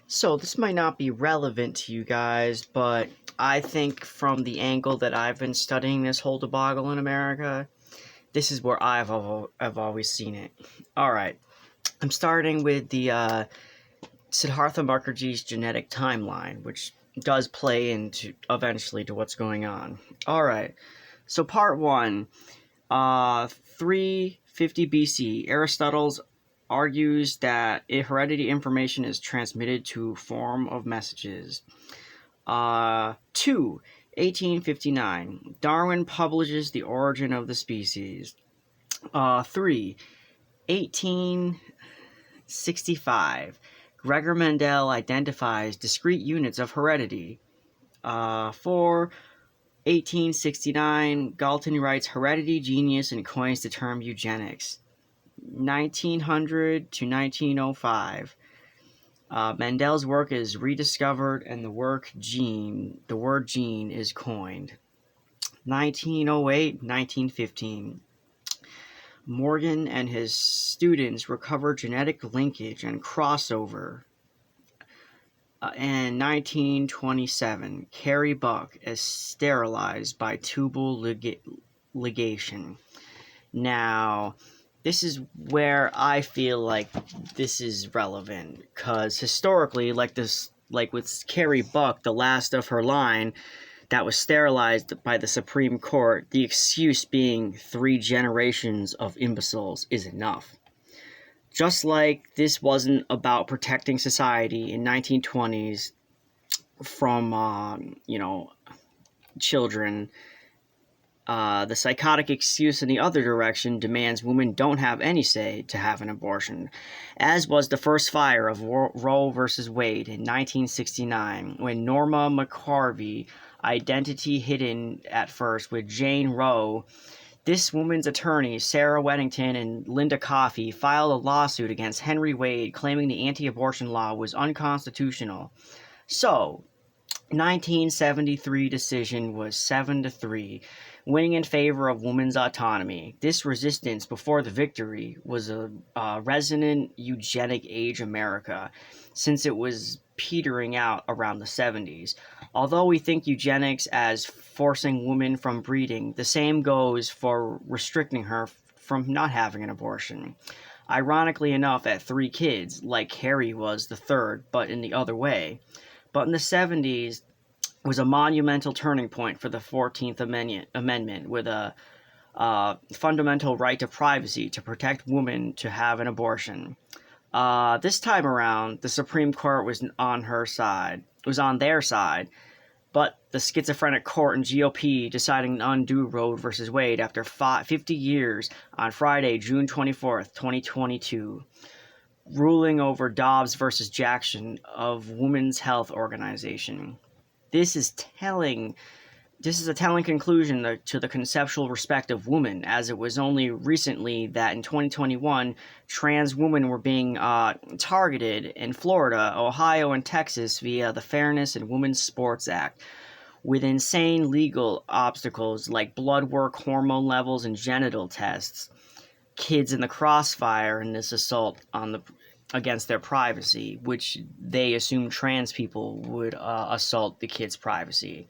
So this might not be relevant to you guys, but I think from the angle that I've been studying this whole debacle in America, this is where I've always seen it. All right, I'm starting with the Siddhartha Mukherjee's genetic timeline, which does play into eventually to what's going on. All right, so part one, 350 BC, Aristotle argues that heredity information is transmitted to form of messages. 2. 1859, Darwin publishes The Origin of the Species. 3. 1865, Gregor Mendel identifies discrete units of heredity. 4. 1869, Galton writes Heredity, Genius, and coins the term eugenics. 1900 to 1905, Mendel's work is rediscovered and the word gene is coined. 1908, 1915, Morgan and his students recover genetic linkage and crossover. And 1927, Carrie Buck is sterilized by tubal ligation. Now, this is where I feel like this is relevant, because historically, like with Carrie Buck, the last of her line that was sterilized by the Supreme Court, the excuse being 3 generations of imbeciles is enough. Just like this wasn't about protecting society in 1920s from, children. The psychotic excuse in the other direction demands women don't have any say to have an abortion, as was the first fire of Roe v. Wade in 1969, when Norma McCarvey, identity hidden at first with Jane Roe, this woman's attorneys, Sarah Weddington and Linda Coffey, filed a lawsuit against Henry Wade claiming the anti-abortion law was unconstitutional. So, 1973 decision was 7-3, winning in favor of women's autonomy. This resistance before the victory was a resonant eugenic age America, since it was petering out around the 70s. Although we think eugenics as forcing women from breeding, the same goes for restricting her from not having an abortion. Ironically enough, at 3 kids, like Harry was the third, but in the other way. But in the 70s was a monumental turning point for the 14th Amendment with a fundamental right to privacy to protect women to have an abortion. This time around, the Supreme Court was on their side, but the schizophrenic court and GOP deciding to undo Roe v. Wade after 50 years on Friday, June 24th, 2022. Ruling over Dobbs versus Jackson of Women's Health Organization. This is a telling conclusion to the conceptual respect of women, as it was only recently that in 2021, trans women were being targeted in Florida, Ohio, and Texas via the Fairness in Women's Sports Act, with insane legal obstacles like blood work, hormone levels, and genital tests. Kids in the crossfire in this assault against their privacy, which they assume trans people would assault the kids' privacy.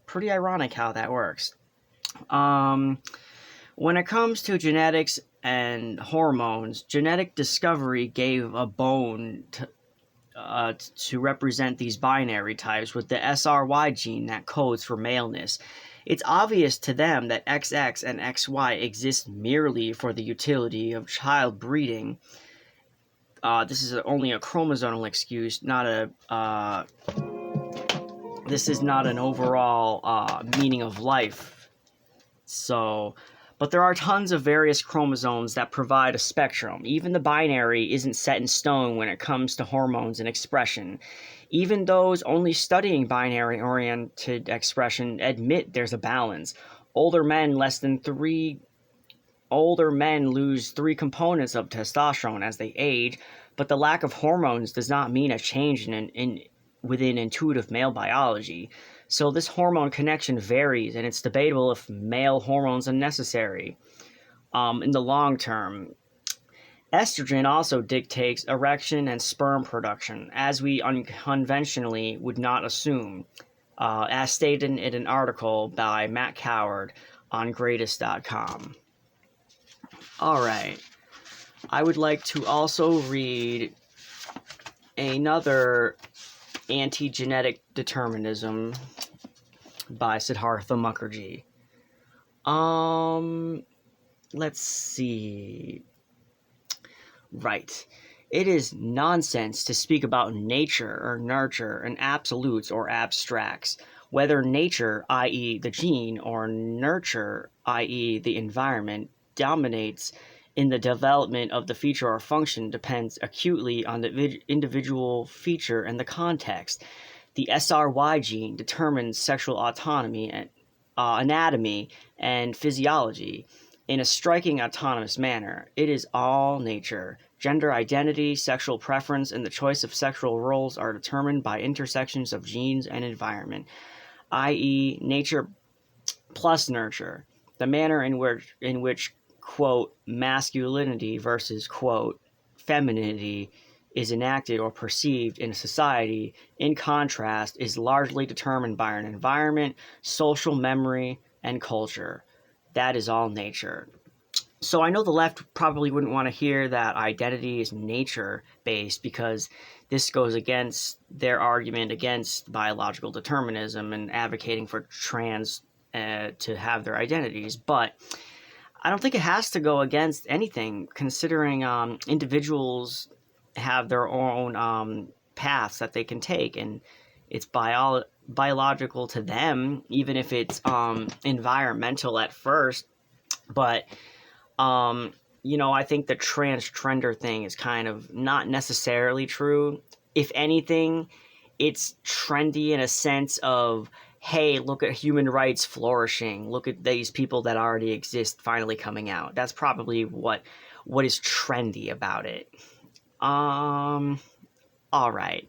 Pretty ironic how that works. When it comes to genetics and hormones, genetic discovery gave a bone to represent these binary types with the SRY gene that codes for maleness. It's obvious to them that XX and XY exist merely for the utility of child breeding. This is only a chromosomal excuse, this is not an overall meaning of life. But there are tons of various chromosomes that provide a spectrum. Even the binary isn't set in stone when it comes to hormones and expression. Even those only studying binary-oriented expression admit there's a balance. Older men lose 3 components of testosterone as they age, but the lack of hormones does not mean a change within intuitive male biology. So this hormone connection varies, and it's debatable if male hormones are necessary in the long term. Estrogen also dictates erection and sperm production, as we unconventionally would not assume, as stated in an article by Matt Coward on greatest.com. All right. I would like to also read another Anti-Genetic Determinism by Siddhartha Mukherjee. Let's see. Right. It is nonsense to speak about nature or nurture in absolutes or abstracts. Whether nature, i.e., the gene, or nurture, i.e., the environment, dominates in the development of the feature or function depends acutely on the individual feature and the context. The SRY gene determines sexual autonomy and anatomy and physiology in a striking autonomous manner. It is all nature. Gender identity, sexual preference, and the choice of sexual roles are determined by intersections of genes and environment, i.e., nature plus nurture. The manner in which quote masculinity versus quote femininity is enacted or perceived in a society, in contrast, is largely determined by an environment, social memory, and culture. That is all nature. So I know the left probably wouldn't want to hear that identity is nature based, because this goes against their argument against biological determinism and advocating for trans to have their identities. But I don't think it has to go against anything, considering individuals have their own paths that they can take, and it's biological to them, even if it's environmental at first. But I think the transgender thing is kind of not necessarily true. If anything, it's trendy in a sense of, hey, look at human rights flourishing. Look at these people that already exist finally coming out. That's probably what is trendy about it. All right.